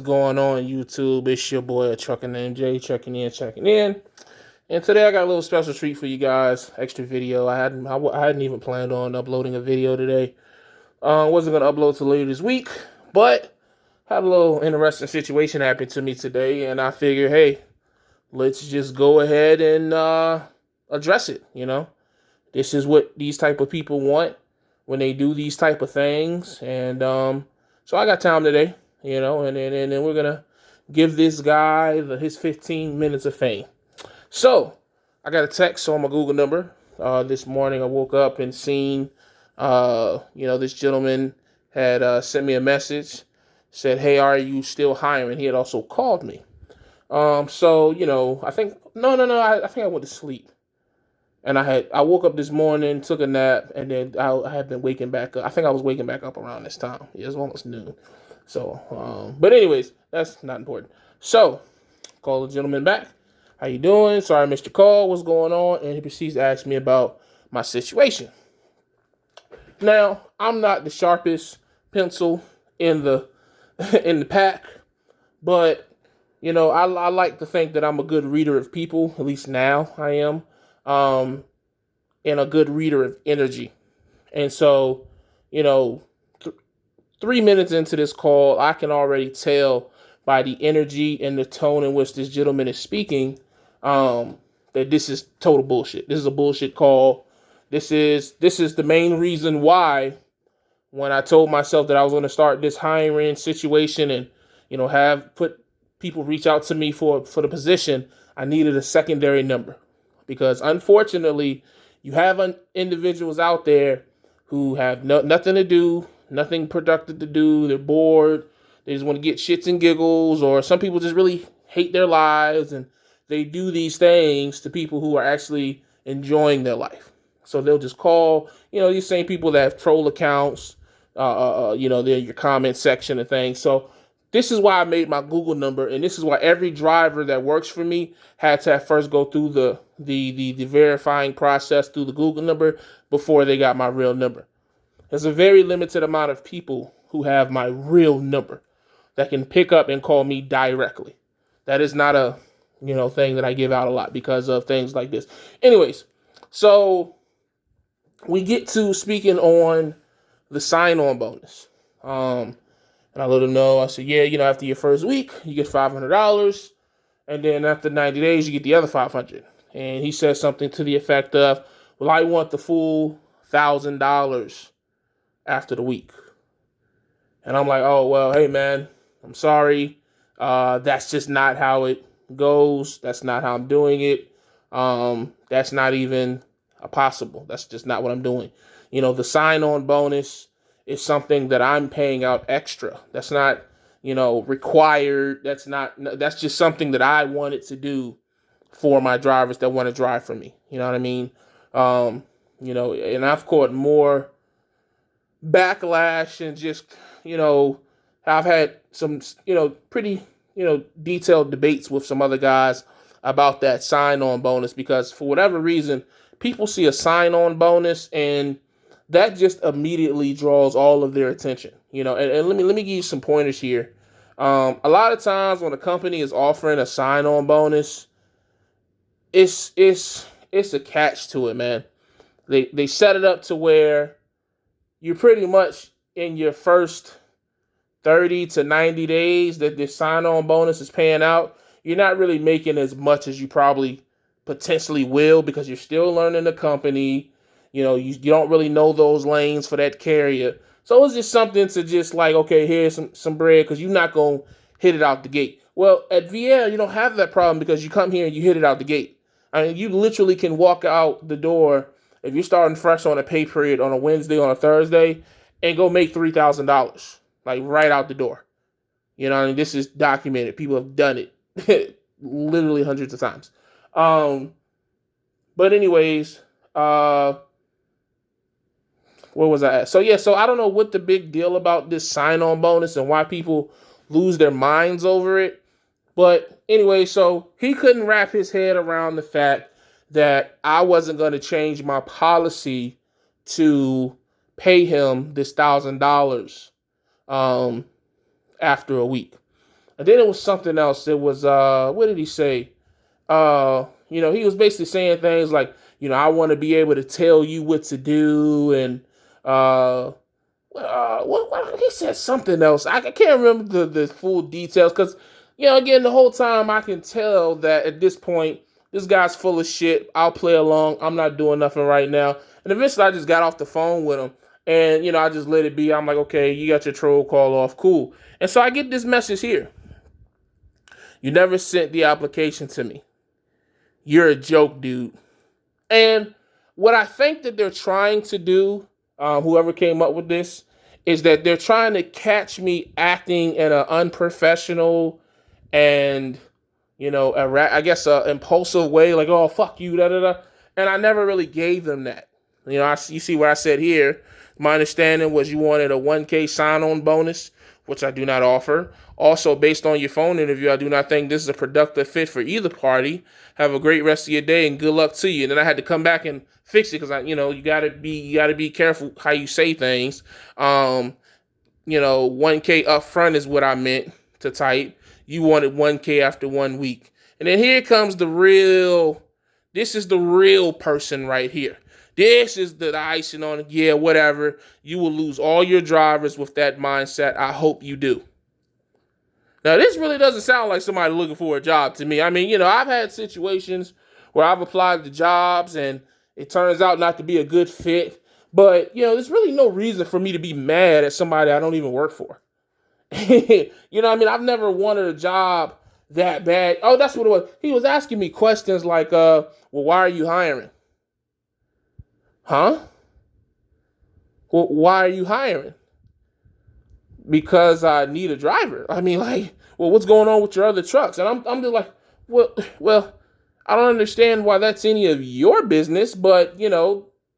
going on YouTube? It's your boy ATruckerNamedJay checking in. And today I got a little special treat for you guys. Extra video. I hadn't even planned on uploading a video today. Wasn't gonna upload till later this week, but had a little interesting situation happen to me today, and I figured, hey, let's just go ahead and address it. This is what these type of people want when they do these type of things, and so I got time today. And then we're gonna give this guy his 15 minutes of fame. So I got a text on my Google number this morning. I woke up and seen, this gentleman had sent me a message, said, "Hey, are you still hiring?" He had also called me. I think I think I went to sleep, and I woke up this morning, took a nap, and then I had been waking back up. I think I was waking back up around this time. It was almost noon. So, but anyways, that's not important. So, call the gentleman back. How you doing? Sorry I missed your call. What's going on? And he proceeds to ask me about my situation. Now, I'm not the sharpest pencil in the in the pack, but I like to think that I'm a good reader of people. At least now I am, and a good reader of energy. And so, 3 minutes into this call, I can already tell by the energy and the tone in which this gentleman is speaking that this is total bullshit. This is a bullshit call. This is the main reason why, when I told myself that I was going to start this hiring situation and have put people reach out to me for the position, I needed a secondary number, because unfortunately you have individuals out there who have nothing to do, nothing productive to do. They're bored. They just want to get shits and giggles, or some people just really hate their lives, and they do these things to people who are actually enjoying their life. So they'll just call, these same people that have troll accounts, they're in your comment section and things. So this is why I made my Google number, and this is why every driver that works for me had to first go through the verifying process through the Google number before they got my real number. There's a very limited amount of people who have my real number that can pick up and call me directly. That is not a, thing that I give out a lot because of things like this. Anyways, so we get to speaking on the sign-on bonus. And I let him know, I said, yeah, after your first week, you get $500. And then after 90 days, you get the other $500. And he said something to the effect of, well, I want the full $1,000 after the week. And I'm like, oh, well, hey, man, I'm sorry. That's just not how it goes. That's not how I'm doing it. That's not even possible. That's just not what I'm doing. The sign-on bonus is something that I'm paying out extra. That's not, required. That's just something that I wanted to do for my drivers that want to drive for me. You know what I mean? And I've caught more backlash and just, I've had some, pretty, detailed debates with some other guys about that sign-on bonus, because for whatever reason, people see a sign-on bonus and that just immediately draws all of their attention, and let me give you some pointers here. A lot of times when a company is offering a sign-on bonus, it's a catch to it, man. They set it up to where you're pretty much in your first 30 to 90 days that this sign-on bonus is paying out, you're not really making as much as you probably potentially will, because you're still learning the company. You don't really know those lanes for that carrier. So it's just something to just like, okay, here's some bread, because you're not going to hit it out the gate. Well, at VL, you don't have that problem, because you come here and you hit it out the gate. I mean, you literally can walk out the door if you're starting fresh on a pay period on a Wednesday, on a Thursday, and go make $3,000, like right out the door. This is documented. People have done it literally hundreds of times. But anyways, where was I at? So I don't know what the big deal about this sign-on bonus and why people lose their minds over it. But anyway, so he couldn't wrap his head around the fact that I wasn't going to change my policy to pay him this $1,000 after a week. And then it was something else. It was what did he say? He was basically saying things like, I want to be able to tell you what to do, and he said something else. I can't remember the full details because, again, the whole time I can tell that at this point, this guy's full of shit. I'll play along. I'm not doing nothing right now. And eventually I just got off the phone with him and, I just let it be. I'm like, okay, you got your troll call off. Cool. And so I get this message here. You never sent the application to me. You're a joke, dude. And what I think that they're trying to do, whoever came up with this, is that they're trying to catch me acting in an unprofessional and, I guess impulsive way, like, oh, fuck you, da-da-da. And I never really gave them that. You see what I said here. My understanding was you wanted a 1K sign-on bonus, which I do not offer. Also, based on your phone interview, I do not think this is a productive fit for either party. Have a great rest of your day and good luck to you. And then I had to come back and fix it because you gotta be careful how you say things. 1K up front is what I meant to type. You wanted 1K after 1 week. And then here comes this is the real person right here. This is the icing on it. Yeah, whatever. You will lose all your drivers with that mindset. I hope you do. Now, this really doesn't sound like somebody looking for a job to me. I mean, I've had situations where I've applied to jobs and it turns out not to be a good fit. But, there's really no reason for me to be mad at somebody I don't even work for. I've never wanted a job that bad. Oh, that's what it was. He was asking me questions like, well, why are you hiring? Huh? Well, why are you hiring? Because I need a driver. I mean, like, well, what's going on with your other trucks? And I'm just like, well, I don't understand why that's any of your business, but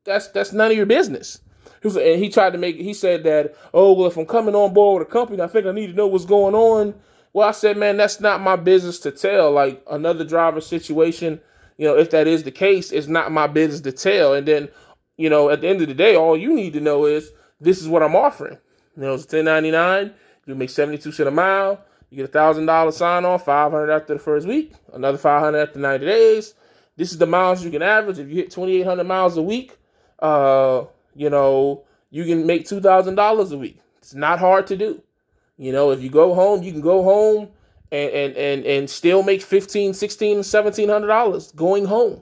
that's none of your business. And he said that, oh, well, if I'm coming on board with a company, I think I need to know what's going on. Well, I said, man, that's not my business to tell. Like another driver situation, if that is the case, it's not my business to tell. And then, at the end of the day, all you need to know is this is what I'm offering. It's $10.99. You make 72 cents a mile. You get $1,000 sign on, $500 after the first week, another $500 after 90 days. This is the miles you can average. If you hit 2,800 miles a week, you can make $2,000 a week. It's not hard to do. If you go home, you can go home and still make $1,500, $1,600, $1,700 going home.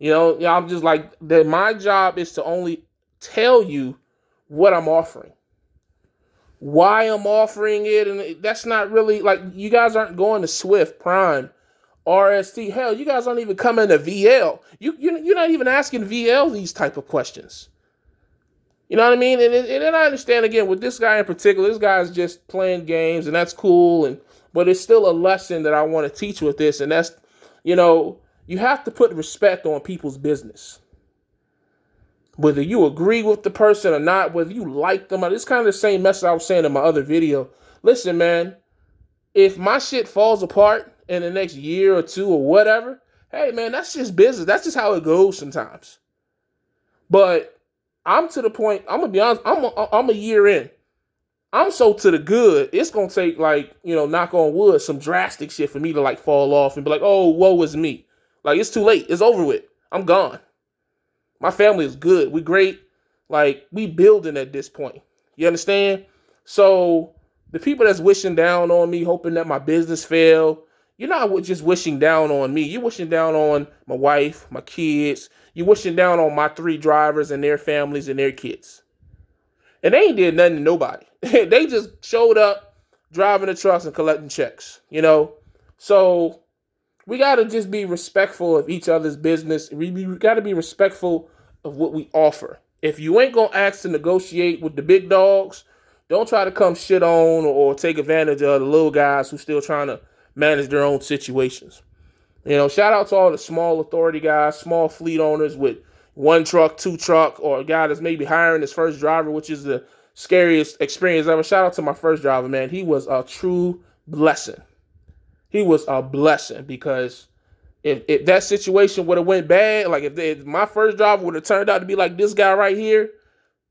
I'm just like that. My job is to only tell you what I'm offering, why I'm offering it, and that's not really like you guys aren't going to Swift, Prime, RST. Hell, you guys aren't even coming to VL. You're not even asking VL these type of questions. You know what I mean? And then I understand, again, with this guy in particular, this guy is just playing games, and that's cool. But it's still a lesson that I want to teach with this, and that's, you have to put respect on people's business. Whether you agree with the person or not, whether you like them, it's kind of the same message I was saying in my other video. Listen, man, if my shit falls apart in the next year or two or whatever, hey, man, that's just business. That's just how it goes sometimes. But I'm to the point, I'm going to be honest, I'm a year in. I'm so to the good, it's going to take knock on wood, some drastic shit for me to fall off and be like, oh, woe is me. It's too late. It's over with. I'm gone. My family is good. We great. We building at this point. You understand? So the people that's wishing down on me, hoping that my business fail, you're not just wishing down on me. You're wishing down on my wife, my kids. You're wishing down on my 3 drivers and their families and their kids. And they ain't did nothing to nobody. They just showed up, driving the trucks and collecting checks, So we got to just be respectful of each other's business. We got to be respectful of what we offer. If you ain't going to ask to negotiate with the big dogs, don't try to come shit on or take advantage of the little guys who still trying to manage their own situations. Shout out to all the small authority guys, small fleet owners with 1 truck, 2 truck, or a guy that's maybe hiring his first driver, which is the scariest experience ever. Shout out to my first driver, man. He was a true blessing. He was a blessing because if that situation would have went bad, if my first driver would have turned out to be like this guy right here,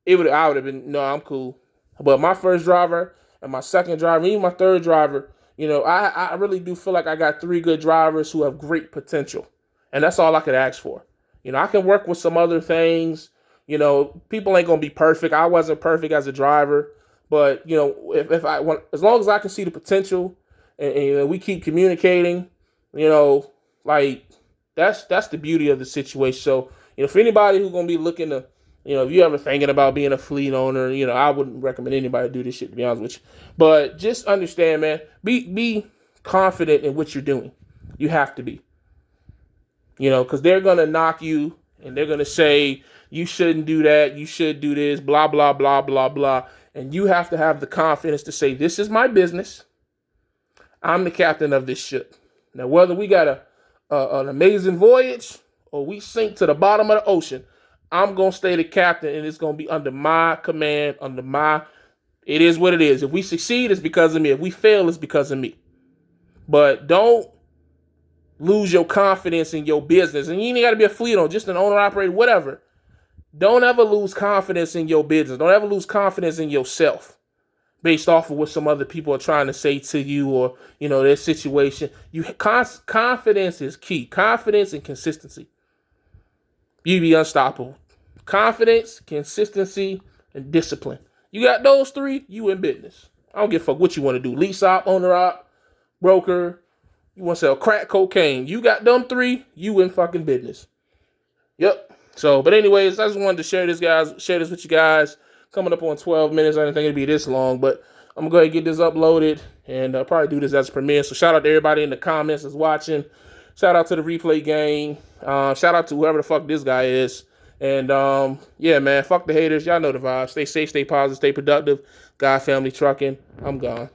I would have been, no, I'm cool. But my first driver and my second driver, even my third driver, You know, I really do feel like I got 3 good drivers who have great potential. And that's all I could ask for. You know, I can work with some other things. You know, people ain't going to be perfect. I wasn't perfect as a driver. But, you know, if I want, as long as I can see the potential and you know, we keep communicating, you know, like that's the beauty of the situation. So, you know, for anybody who's going to be looking to, you know, if you ever thinking about being a fleet owner, you know, I wouldn't recommend anybody do this shit, to be honest with you. But just understand, man, be confident in what you're doing. You have to be. You know, because they're going to knock you and they're going to say, you shouldn't do that. You should do this, blah, blah, blah, blah, blah. And you have to have the confidence to say, this is my business. I'm the captain of this ship. Now, whether we got an amazing voyage or we sink to the bottom of the ocean, I'm going to stay the captain and it's going to be under my command, it is what it is. If we succeed, it's because of me. If we fail, it's because of me. But don't lose your confidence in your business. And you ain't got to be a fleet owner, just an owner, operator, whatever. Don't ever lose confidence in your business. Don't ever lose confidence in yourself based off of what some other people are trying to say to you or, you know, their situation. Confidence is key. Confidence and consistency. You be unstoppable. Confidence, consistency, and discipline. You got those 3, you in business. I don't give a fuck what you want to do. Lease op, owner op, broker. You want to sell crack cocaine. You got them 3, you in fucking business. Yep. So, but anyways, I just wanted to share this with you guys. Coming up on 12 minutes. I didn't think it'd be this long, but I'm going to go ahead and get this uploaded and probably do this as a premiere. So shout out to everybody in the comments that's watching. Shout out to the replay gang. Shout out to whoever the fuck this guy is. And yeah, man, fuck the haters. Y'all know the vibes. Stay safe, stay positive, stay productive. God, family, trucking. I'm gone.